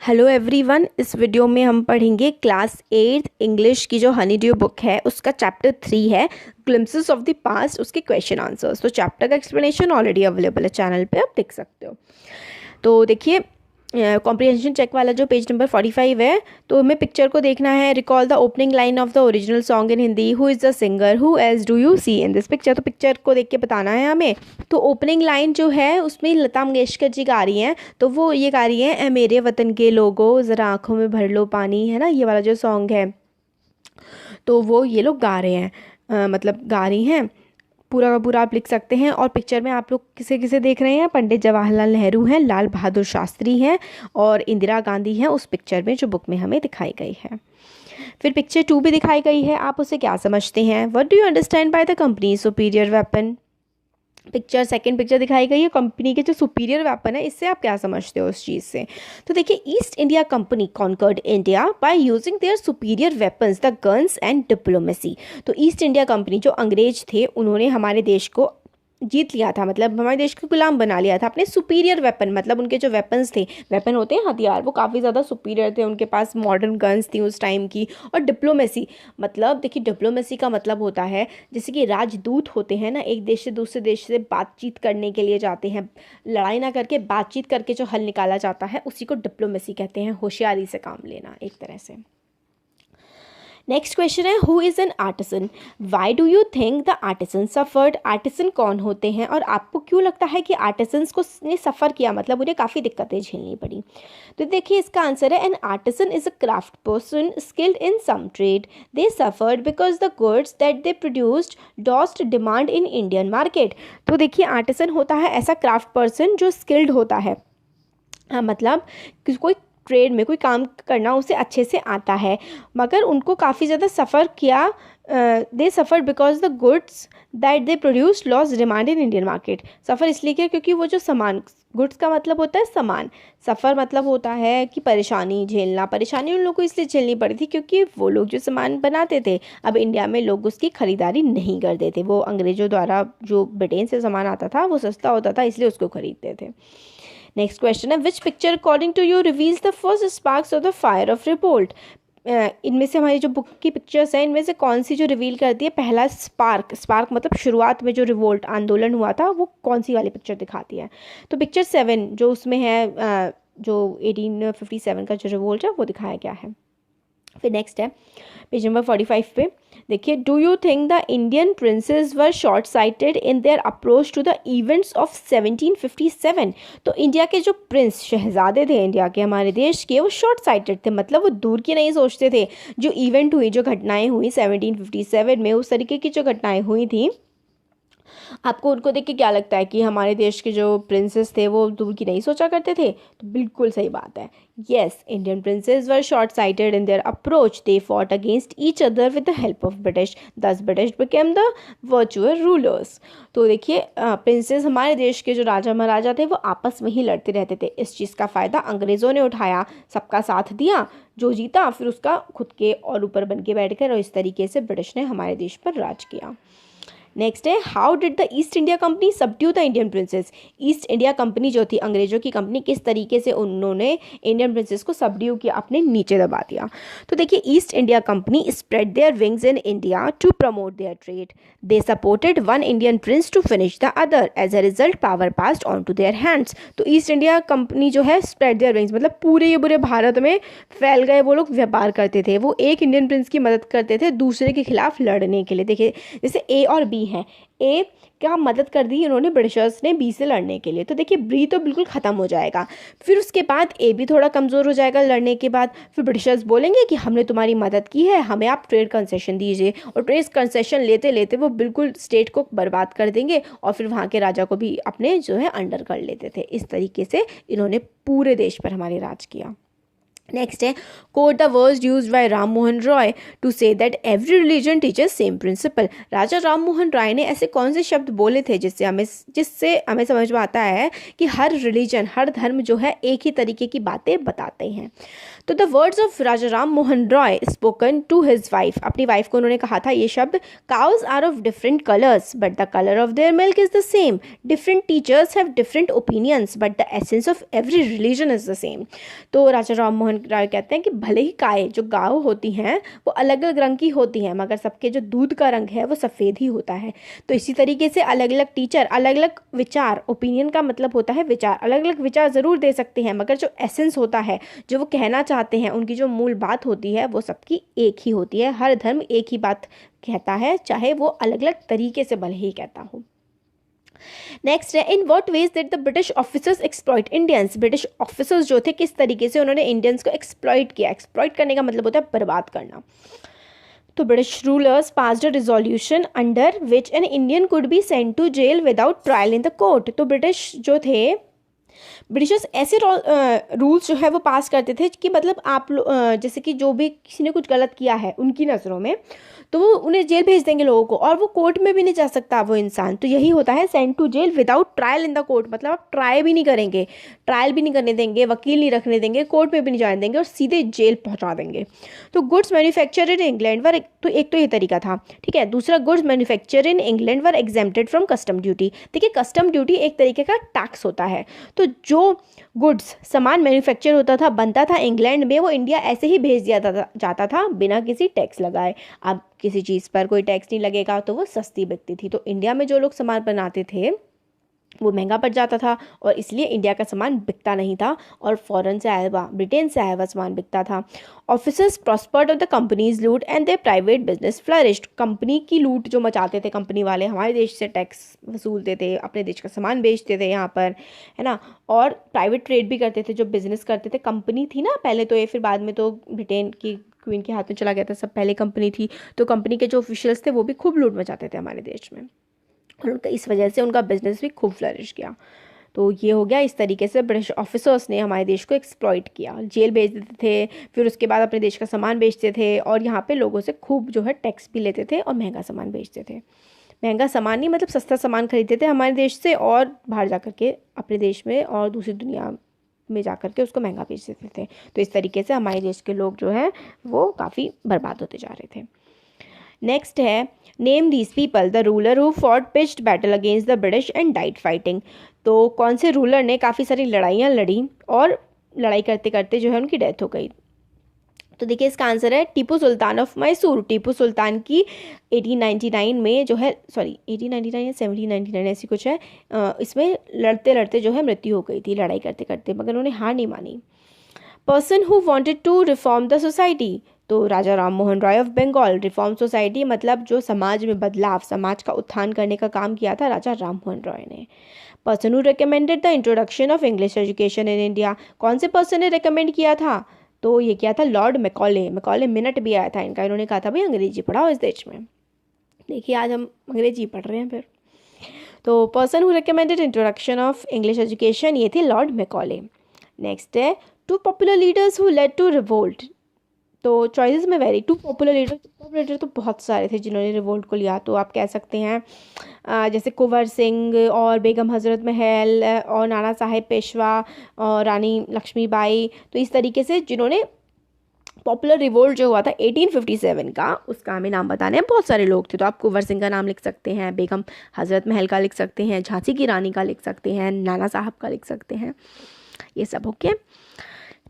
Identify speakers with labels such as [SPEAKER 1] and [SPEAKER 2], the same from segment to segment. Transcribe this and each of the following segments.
[SPEAKER 1] Hello everyone, इस video में हम पढ़ेंगे क्लास 8 इंग्लिश की जो हनी ड्यू बुक है उसका चैप्टर 3 है ग्लिम्पसेस ऑफ द पास्ट, उसके क्वेश्चन आंसर्स। तो चैप्टर का एक्सप्लेनेशन ऑलरेडी अवेलेबल है चैनल पे, आप देख सकते हो। तो देखिए कॉम्प्रिहेंशन चेक वाला जो पेज नंबर 45 है, तो हमें पिक्चर को देखना है। Recall the opening line of the original song in Hindi, who is the singer, who else do you see in this picture. तो पिक्चर को देख के बताना है हमें। तो ओपनिंग लाइन जो है उसमें लता मंगेशकर जी गा रही हैं, तो वो ये गा रही हैं, ए मेरे वतन के लोगो ज़रा आँखों में भर लो पानी, है ना, ये वाला जो सॉन्ग है। तो वो ये लोग गा रहे हैं, मतलब गा रही हैं। पूरा का पूरा आप लिख सकते हैं। और पिक्चर में आप लोग किसे किसे देख रहे हैं? पंडित जवाहरलाल नेहरू हैं, लाल बहादुर शास्त्री हैं और इंदिरा गांधी हैं उस पिक्चर में जो बुक में हमें दिखाई गई है। फिर पिक्चर 2 भी दिखाई गई है, आप उसे क्या समझते हैं? What do you understand by the company superior weapon. Second picture दिखाई गई है, कंपनी के जो सुपीरियर वेपन है, इससे आप क्या समझते हो उस चीज़ से? तो देखिए, East India Company conquered India by using their superior weapons the guns and diplomacy. तो ईस्ट इंडिया कंपनी जो अंग्रेज थे, उन्होंने हमारे देश को जीत लिया था, मतलब हमारे देश को गुलाम बना लिया था अपने सुपीरियर वेपन, मतलब उनके जो वेपन्स थे, वेपन होते हैं हथियार, वो काफ़ी ज़्यादा सुपीरियर थे, उनके पास मॉडर्न गन्स थी उस टाइम की। और डिप्लोमेसी, मतलब देखिए डिप्लोमेसी का मतलब होता है जैसे कि राजदूत होते हैं ना, एक देश से दूसरे देश से बातचीत करने के लिए जाते हैं, लड़ाई ना करके बातचीत करके जो हल निकाला जाता है उसी को डिप्लोमेसी कहते हैं, होशियारी से काम लेना एक तरह से। नेक्स्ट क्वेश्चन है, who is an artisan, why do you think the artisan suffered. Artisan कौन होते हैं और आपको क्यों लगता है कि आर्टिसन्स को ने सफ़र किया, मतलब उन्हें काफ़ी दिक्कतें झेलनी पड़ी। तो देखिए इसका आंसर है, an artisan is a craft person skilled in some trade, they suffered because the goods that they produced lost demand in Indian market. तो देखिए आर्टिसन होता है ऐसा क्राफ्ट पर्सन जो स्किल्ड होता है, हाँ, मतलब कोई ट्रेड में कोई काम करना उसे अच्छे से आता है, मगर उनको काफ़ी ज़्यादा सफ़र किया। They suffer because the goods that they produce lost demand in Indian market. Suffer इसलिए किया क्योंकि वो जो सामान, गुड्स का मतलब होता है सामान, सफ़र मतलब होता है कि परेशानी झेलना। परेशानी उन लोगों को इसलिए झेलनी पड़ी थी क्योंकि वो लोग जो सामान बनाते थे, अब इंडिया में लोग उसकी ख़रीदारी नहीं करते थे। वो अंग्रेज़ों द्वारा जो ब्रिटेन से सामान आता था वो सस्ता होता था, इसलिए उसको ख़रीदते थे। नेक्स्ट क्वेश्चन है, which picture according to you reveals the first sparks of the fire of revolt. इनमें से हमारी जो बुक की पिक्चर्स हैं, इनमें से कौन सी जो रिवील करती है पहला स्पार्क, स्पार्क मतलब शुरुआत में जो रिवोल्ट आंदोलन हुआ था, वो कौन सी वाली पिक्चर दिखाती है? तो पिक्चर 7 जो उसमें है, जो 1857 का जो रिवोल्ट है वो दिखाया गया है। फिर नेक्स्ट है पेज नंबर 45 पे, देखिए, do you think the Indian princes were short sighted in their approach to the events of 1757। तो इंडिया के जो प्रिंस शहजादे थे इंडिया के, हमारे देश के, वो शॉर्ट साइटेड थे, मतलब वो दूर की नहीं सोचते थे। जो इवेंट हुई, जो घटनाएं हुई 1757 में, उस तरीके की जो घटनाएं हुई थी, आपको उनको देख के क्या लगता है कि हमारे देश के जो प्रिंसेस थे वो दूर की नहीं सोचा करते थे? तो बिल्कुल सही बात है। Yes, Indian princes were short sighted in their approach, they fought against each other with the help of British, thus British became the virtual rulers. तो देखिए प्रिंसेस, हमारे देश के जो राजा महाराजा थे वो आपस में ही लड़ते रहते थे। इस चीज़ का फ़ायदा अंग्रेज़ों ने उठाया, सबका साथ दिया, जो जीता फिर उसका खुद के और ऊपर बन के बैठ कर, और इस तरीके से ब्रिटिश ने हमारे देश पर राज किया। नेक्स्ट है, how did the east India company subdue the Indian princess. East India Company जो थी, अंग्रेजों की कंपनी, किस तरीके से उन्होंने इंडियन प्रिंसेस को सबड्यू किया, अपने नीचे दबा दिया। तो देखिए, East India Company spread their wings in India to promote their trade, they supported one Indian prince to finish the other, as a result power passed on to their hands. तो East India Company जो है, spread their wings मतलब पूरे भारत में फैल गए, वो लोग व्यापार करते थे, वो एक इंडियन प्रिंस की मदद करते थे दूसरे के खिलाफ लड़ने के लिए। देखिए जैसे ए और बी हैं, ए क्या मदद कर दी इन्होंने ब्रिटिशर्स ने बी से लड़ने के लिए, तो देखिए बी तो बिल्कुल ख़त्म हो जाएगा, फिर उसके बाद ए भी थोड़ा कमज़ोर हो जाएगा लड़ने के बाद। फिर ब्रिटिशर्स बोलेंगे कि हमने तुम्हारी मदद की है, हमें आप ट्रेड कंसेशन दीजिए, और ट्रेड कंसेशन लेते लेते वो बिल्कुल स्टेट को बर्बाद कर देंगे और फिर वहाँ के राजा को भी अपने जो है अंडर कर लेते थे। इस तरीके से इन्होंने पूरे देश पर हमारे राज किया। नेक्स्ट है quote the words used by Ram Mohan Roy to say that every religion teaches same principle. Raja Ram Mohan Roy ने ऐसे कौन से शब्द बोले थे जिससे हमें समझ में आता है कि हर रिलीजन, हर धर्म जो है एक ही तरीके की बातें बताते हैं। तो the words of Raja Ram Mohan Roy spoken to his wife, अपनी वाइफ को उन्होंने कहा था ये शब्द, cows are of different colours but the colour of their milk is the same, different teachers have different opinions but the essence of every religion is the same. तो राजा राम मोहन राय कहते हैं कि भले ही गाय, जो गाय होती हैं वो अलग अलग रंग की होती हैं, मगर सबके जो दूध का रंग है वो सफ़ेद ही होता है। तो इसी तरीके से अलग अलग टीचर अलग अलग विचार, ओपिनियन का मतलब होता है विचार, अलग अलग विचार ज़रूर दे सकते हैं, मगर जो एसेंस होता है, जो वो कहना चाहते हैं, उनकी जो मूल बात होती है वो सबकी एक ही होती है। हर धर्म एक ही बात कहता है, चाहे वो अलग अलग तरीके से भले ही कहता हो। नेक्स्ट है in what ways that the British officers exploit Indians. British officers जो थे किस तरीके से उन्होंने इंडियंस को एक्सप्लॉइट किया। एक्सप्लॉइट करने का मतलब होता है बर्बाद करना। तो British rulers passed a resolution under which an Indian could be sent to jail without trial in the court. तो ब्रिटिशर्स ऐसे रूल्स जो है वो पास करते थे कि मतलब आप जैसे कि जो भी किसी ने कुछ गलत किया है उनकी नज़रों में, तो वो उन्हें जेल भेज देंगे लोगों को, और वो कोर्ट में भी नहीं जा सकता वो इंसान। तो यही होता है sent to jail without trial in the court, मतलब आप ट्राई भी नहीं करेंगे, ट्रायल भी नहीं करने देंगे, वकील नहीं रखने देंगे, कोर्ट में भी नहीं जाने देंगे और सीधे जेल पहुंचा देंगे। तो गुड्स मैन्युफैक्चर इन इंग्लैंड वर, तो एक तो ये तरीका था, ठीक है। दूसरा, goods manufacture in England were exempted from custom duty. देखिए कस्टम ड्यूटी एक तरीके का टैक्स होता है, तो जो गुड्स, सामान मैन्युफैक्चर होता था, बनता था इंग्लैंड में, वो इंडिया ऐसे ही भेज दिया जाता था बिना किसी टैक्स लगाए। अब किसी चीज़ पर कोई टैक्स नहीं लगेगा तो वो सस्ती बिकती थी। तो इंडिया में जो लोग सामान बनाते थे वो महंगा पड़ जाता था, और इसलिए इंडिया का सामान बिकता नहीं था, और फॉरेन से आया हुआ, ब्रिटेन से आया हुआ सामान बिकता था। Officers prospered off the company's loot and their private business flourished. Company की लूट जो मचाते थे कंपनी वाले, हमारे देश से टैक्स वसूलते थे, अपने देश का सामान बेचते थे यहाँ पर, है ना, और प्राइवेट ट्रेड भी करते थे, जो बिजनेस करते थे। कंपनी थी ना पहले तो ये, फिर बाद में तो ब्रिटेन की क्वीन के हाथ में चला गया था, सब पहले कंपनी थी। तो कंपनी के जो ऑफिशियल्स थे वो भी खूब लूट मचाते थे हमारे देश में, और उनका इस वजह से उनका बिजनेस भी खूब फ्लरिश किया। तो ये हो गया, इस तरीके से ब्रिटिश ऑफिसर्स ने हमारे देश को एक्सप्लॉइट किया, जेल भेज देते थे, फिर उसके बाद अपने देश का सामान बेचते थे, और यहाँ पे लोगों से खूब जो है टैक्स भी लेते थे और महंगा सामान बेचते थे। महंगा सामान नहीं, मतलब सस्ता सामान खरीदते थे हमारे देश से, और बाहर जा कर के अपने देश में और दूसरी दुनिया में जा कर के उसको महंगा बेच देते थे। तो इस तरीके से हमारे देश के लोग जो हैं वो काफ़ी बर्बाद होते जा रहे थे। नेक्स्ट है name these people the ruler who fought pitched battle against the British and died fighting. तो कौन से रूलर ने काफ़ी सारी लड़ाइयाँ लड़ी और लड़ाई करते करते जो है उनकी डेथ हो गई। तो देखिए इसका आंसर है टीपू सुल्तान ऑफ मैसूर। टीपू सुल्तान की 1899 में जो है, सॉरी 1899 या 1799 ऐसी कुछ है, इसमें लड़ते लड़ते जो है मृत्यु हो गई थी लड़ाई करते करते, मगर उन्होंने हार नहीं मानी। Person who wanted to reform the society. तो Raja Ram Mohan Roy of Bengal. Reform society मतलब जो समाज में बदलाव, समाज का उत्थान करने का काम किया था राजा राम मोहन रॉय ने। Person who recommended the introduction of English education in India. कौन से पर्सन ने रिकमेंड किया था? तो ये किया था लॉर्ड मैकॉले। मैकॉले मिनट भी आया था इनका, इन्होंने कहा था भाई अंग्रेजी पढ़ाओ इस देश में। देखिए आज हम अंग्रेजी पढ़ रहे हैं फिर। तो person who recommended introduction of English education, ये थे लॉर्ड मैकॉले। नेक्स्ट है two popular leaders who led to revolt. तो चॉइसेस में वेरी, टू पॉपुलर लीडर तो बहुत सारे थे जिन्होंने रिवोल्ट को लिया। तो आप कह सकते हैं जैसे कुंवर सिंह और बेगम हजरत महल और नाना साहेब पेशवा और रानी लक्ष्मीबाई। तो इस तरीके से जिन्होंने पॉपुलर रिवोल्ट जो हुआ था 1857 का, उसका हमें नाम बताने हैं। बहुत सारे लोग थे, तो आप कुंवर सिंह का नाम लिख सकते हैं, बेगम हजरत महल का लिख सकते हैं, झांसी की रानी का लिख सकते हैं, नाना साहब का लिख सकते हैं, ये सब ओके।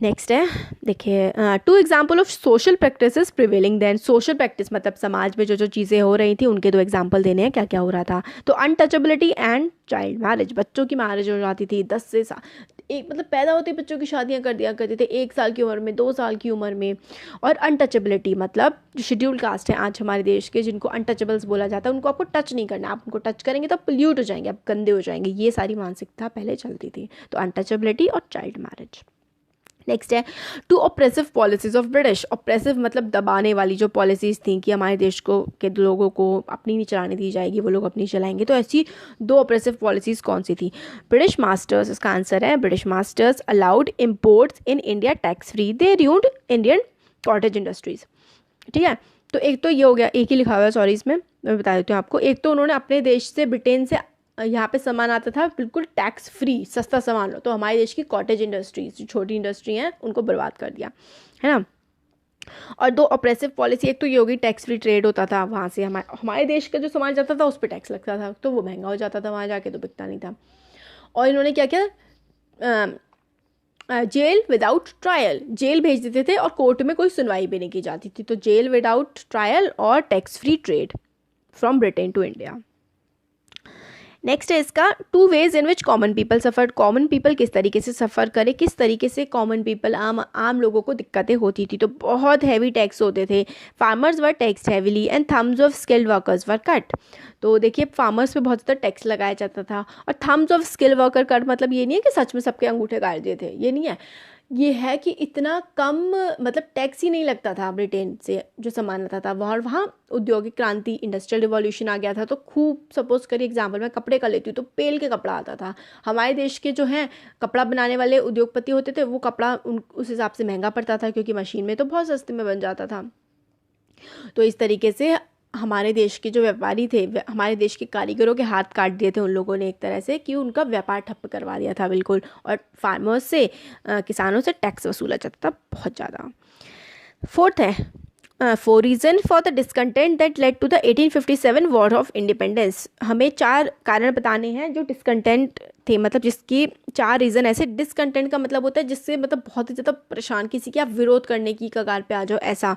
[SPEAKER 1] नेक्स्ट है देखिए two example of social practices prevailing then. Social practice मतलब समाज में जो जो चीज़ें हो रही थी उनके दो एग्जाम्पल देने हैं, क्या क्या हो रहा था। तो अनटचेबिलिटी एंड चाइल्ड मैरिज, बच्चों की मैरिज हो जाती थी 10 से एक, मतलब पैदा होते बच्चों की शादियां कर दिया करते थे 1 साल की उम्र में, 2 साल की उम्र में। और अनटचेबिलिटी मतलब जो शेड्यूल कास्ट हैं आज हमारे देश के, जिनको अनटचेबल्स बोला जाता है, उनको आपको टच नहीं करना, आप उनको टच करेंगे तो पोल्यूट हो जाएंगे, आप गंदे हो जाएंगे, ये सारी मानसिकता पहले चलती थी। तो अनटचेबिलिटी और चाइल्ड मैरिज। नेक्स्ट है two oppressive policies of British. Oppressive मतलब दबाने वाली जो पॉलिसीज़ थी कि हमारे देश को के लोगों को अपनी नहीं चलाने दी जाएगी, वो लोग अपनी चलाएंगे। तो ऐसी 2 ऑप्रेसिव पॉलिसीज़ कौन सी थी? ब्रिटिश मास्टर्स, इसका आंसर है British masters allowed imports in India tax free, they ruined Indian cottage industries. ठीक है, तो एक तो ये हो गया, एक ही लिखा हुआ है सॉरी इसमें, मैं बता देती हूँ आपको। एक तो उन्होंने अपने देश से, ब्रिटेन से यहाँ पे सामान आता था बिल्कुल टैक्स फ्री, सस्ता सामान लो, तो हमारे देश की कॉटेज इंडस्ट्रीज जो छोटी इंडस्ट्री हैं उनको बर्बाद कर दिया, है ना। और 2 ऑप्रेसिव पॉलिसी, एक तो ये होगी टैक्स फ्री ट्रेड होता था, वहाँ से हमारे देश का जो सामान जाता था उस पर टैक्स लगता था, तो वो महंगा हो जाता था, वहाँ जाके तो बिकता नहीं था। और इन्होंने क्या किया, जेल विदाउट ट्रायल, जेल भेज देते थे और कोर्ट में कोई सुनवाई भी नहीं की जाती थी। तो जेल विदाउट ट्रायल और tax free trade from Britain to India. Next है इसका 2 ways in which common people suffered. Common people किस तरीके से सफ़र करे, किस तरीके से कॉमन पीपल आम लोगों को दिक्कतें होती थी। तो बहुत हैवी टैक्स होते थे, farmers were tax heavily and thumbs of skilled workers were cut. तो देखिए फार्मर्स पे बहुत ज़्यादा टैक्स लगाया जाता था, और thumbs of skill worker cut मतलब ये नहीं है कि सच में सबके अंगूठे काट दिए थे, ये नहीं है, ये है कि इतना कम मतलब टैक्स ही नहीं लगता था ब्रिटेन से जो सामान आता था। वहाँ औद्योगिक क्रांति, इंडस्ट्रियल रिवॉल्यूशन आ गया था, तो खूब, सपोज करिए एग्जांपल मैं कपड़े का लेती हूँ तो पेल के कपड़ा आता था। हमारे देश के जो हैं कपड़ा बनाने वाले उद्योगपति होते थे, वो कपड़ा उस हिसाब से महंगा पड़ता था, क्योंकि मशीन में तो बहुत सस्ते में बन जाता था। तो इस तरीके से हमारे देश के जो व्यापारी थे, हमारे देश के कारीगरों के हाथ काट दिए थे उन लोगों ने एक तरह से, कि उनका व्यापार ठप्प करवा दिया था बिल्कुल। और फार्मर्स से, किसानों से टैक्स वसूला जाता था बहुत ज़्यादा। 4th है four reason for the discontent that led to the 1857 war of independence. हमें 4 कारण बताने हैं जो डिसकंटेंट थे, मतलब जिसकी 4 रीज़न ऐसे। डिसकंटेंट का मतलब होता है जिससे मतलब बहुत ही ज़्यादा परेशान, किसी की आप विरोध करने की कगार पे आ जाओ, ऐसा।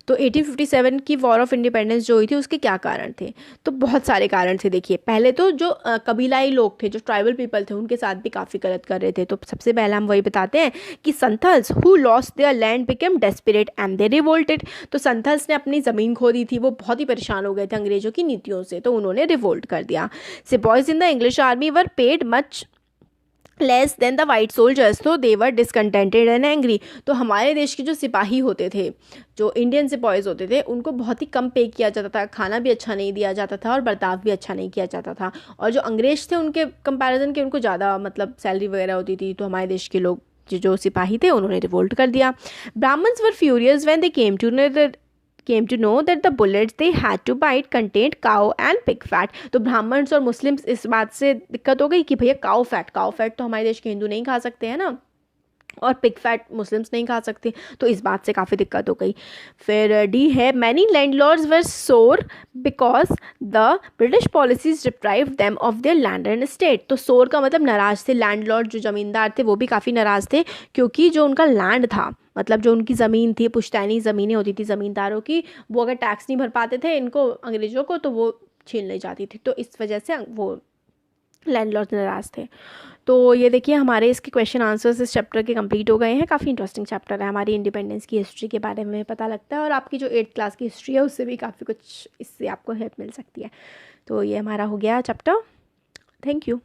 [SPEAKER 1] तो 1857 की वॉर ऑफ इंडिपेंडेंस जो हुई थी उसके क्या कारण थे? तो बहुत सारे कारण थे। देखिए पहले तो जो कबीलाई लोग थे, जो ट्राइबल पीपल थे, उनके साथ भी काफ़ी गलत कर रहे थे। तो सबसे पहला हम वही बताते हैं कि Santhals who lost their land became desperate and they revolted. तो संथल्स ने अपनी ज़मीन खो दी थी, वो बहुत ही परेशान हो गए थे अंग्रेज़ों की नीतियों से, तो उन्होंने रिवोल्ट कर दिया। Sepoys in the English army were paid much less than the white soldiers, तो दे वर डिसकंटेंटेड एंड एंग्री। तो हमारे देश के जो सिपाही होते थे, जो इंडियन सिपॉयज़ होते थे, उनको बहुत ही कम पे किया जाता था, खाना भी अच्छा नहीं दिया जाता था और बर्ताव भी अच्छा नहीं किया जाता था। और जो अंग्रेज थे उनके कंपैरिजन के उनको ज़्यादा मतलब सैलरी वगैरह होती थी। तो हमारे देश के लोग जो सिपाही थे उन्होंने रिवोल्ट कर दिया। Brahmins were furious when they came to know that the bullets they had to bite contained cow and pig fat। तो ब्राह्मण्स और मुस्लिम्स इस बात से दिक्कत हो गई कि भैया काउ फैट तो हमारे देश के हिंदू नहीं खा सकते हैं ना, और पिग फैट मुस्लिम्स नहीं खा सकते, तो इस बात से काफ़ी दिक्कत हो गई। फिर डी है मैनी लैंडलॉर्ड्स वर सोर because the British policies deprive them of their land and state. तो सोर का मतलब नाराज थे, लैंडलॉर्ड जो ज़मींदार थे वो भी काफ़ी नाराज थे, क्योंकि जो उनका लैंड था, मतलब जो उनकी ज़मीन थी, पुश्तैनी ज़मीनें होती थी ज़मींदारों की, वो अगर टैक्स नहीं भर पाते थे इनको अंग्रेज़ों को, तो वो छीन ली जाती थी। तो इस वजह से वो लैंडलॉर्ड नाराज थे। तो ये देखिए हमारे इसके क्वेश्चन आंसर्स इस चैप्टर के कंप्लीट हो गए हैं। काफ़ी इंटरेस्टिंग चैप्टर है, हमारी इंडिपेंडेंस की हिस्ट्री के बारे में पता लगता है, और आपकी जो 8th क्लास की हिस्ट्री है उससे भी काफ़ी कुछ इससे आपको हेल्प मिल सकती है। तो ये हमारा हो गया चैप्टर। Thank you.